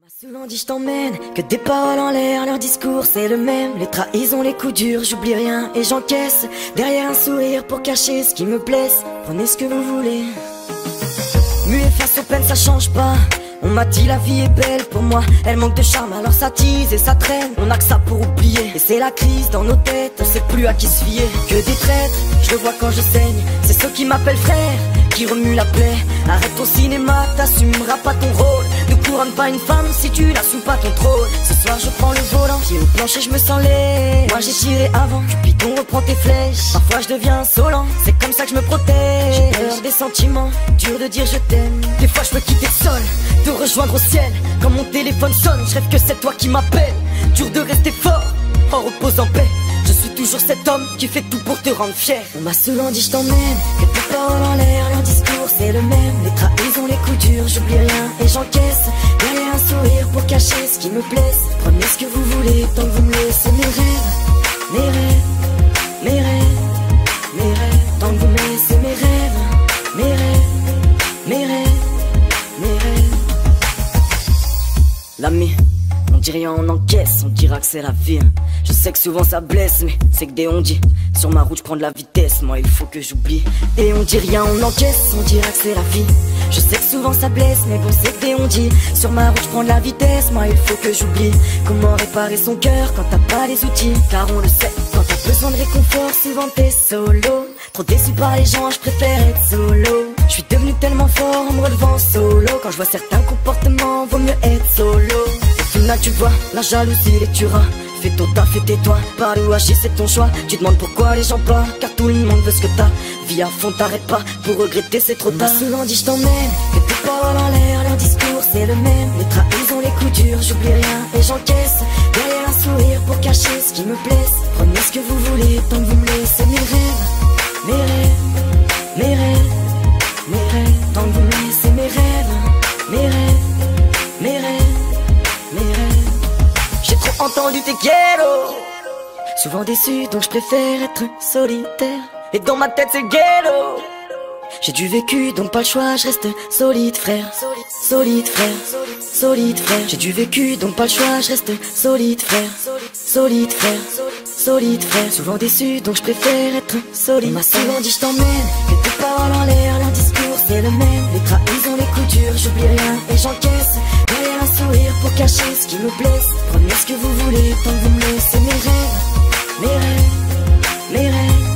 Souvent dit je t'emmène, que des paroles en l'air, leur discours c'est le même. Les trahisons, les coups durs, j'oublie rien et j'encaisse. Derrière un sourire pour cacher ce qui me blesse. Prenez ce que vous voulez. Muet face aux peines, ça change pas. On m'a dit la vie est belle pour moi, elle manque de charme alors ça tease et ça traîne. On a que ça pour oublier, et c'est la crise dans nos têtes. On sait plus à qui se fier, que des traîtres. Je le vois quand je saigne, c'est ceux qui m'appellent frère qui remuent la plaie. Arrête ton cinéma, t'assumeras pas ton rôle. Ne couronne pas une femme si tu n'assumes pas ton trône. Ce soir je prends le volant, pied au plancher je me sens laid. Moi j'ai tiré avant, Cupidon reprend tes flèches. Parfois je deviens insolent, c'est comme ça que je me protège. J'ai peur des sentiments, dur de dire je t'aime. Des fois je peux quitter le sol, te rejoindre au ciel. Quand mon téléphone sonne, je rêve que c'est toi qui m'appelles. Dur de rester fort, en repose en paix. Je suis toujours cet homme qui fait tout pour te rendre fier. On m'a souvent dit je t'emmène, que tes paroles en l'air, leur discours c'est le même. Les trahisons, les coups durs, j'oublie rien et j'encaisse. Derrière un sourire pour cacher ce qui me blesse. Prenez ce que vous voulez tant que vous me laissez mes rêves. Mes rêves, mes rêves, mes rêves. Tant que vous me laissez mes rêves. Mes rêves, mes rêves, mes rêves. L'ami, on dit rien, on encaisse, on dira que c'est la vie. Je sais que souvent ça blesse, mais c'est que des on dit. Sur ma route je prends de la vitesse, moi il faut que j'oublie. Et on dit rien, on encaisse, on dira que c'est la vie. Je sais que souvent ça blesse, mais bon c'est que des on dit. Sur ma route je prends de la vitesse, moi il faut que j'oublie. Comment réparer son cœur quand t'as pas les outils. Car on le sait, quand t'as besoin de réconfort, souvent t'es solo. Trop déçu par les gens, je préfère être solo. Je suis devenu tellement fort en me relevant solo. Quand je vois certains comportements, vaut mieux être solo. Au final tu vois, la jalousie les tuera. Fais ton taf et tais-toi, parle ou agis c'est ton choix. Tu demandes pourquoi les gens parlent, car tout le monde veut ce que t'as. Vis à fond, t'arrêtes pas, pour regretter c'est trop tard. Souvent dit je t'emmène, que tes paroles en l'air, leur discours c'est le même. Les trahisons, les coups durs, j'oublie rien et j'encaisse. Derrière un sourire pour cacher ce qui me blesse. Prenez ce que vous voulez tant que vous me laissez mes rêves. Mes rêves, mes rêves, mes rêves. Tant que vous me laissez mes rêves. Mes rêves, mes rêves, mes rêves. J'ai trop entendu tes ghettos, souvent déçu donc je préfère être solitaire. Et dans ma tête c'est ghetto. J'ai du vécu donc pas le choix, je reste solide frère. Solide frère, solide frère. J'ai du vécu donc pas le choix, je reste solide frère. Solide frère, solide frère. Souvent déçu donc je préfère être solide. On m'a souvent dit je t'emmène, que tes paroles en l'air, leur discours c'est le même. Les trahisons, les coups durs, j'oublie rien et j'encaisse. Derrière un sourire pour cacher ce qui me blesse. Prenez ce que vous voulez tant que vous me laissez mes rêves. Mes rêves, mes rêves.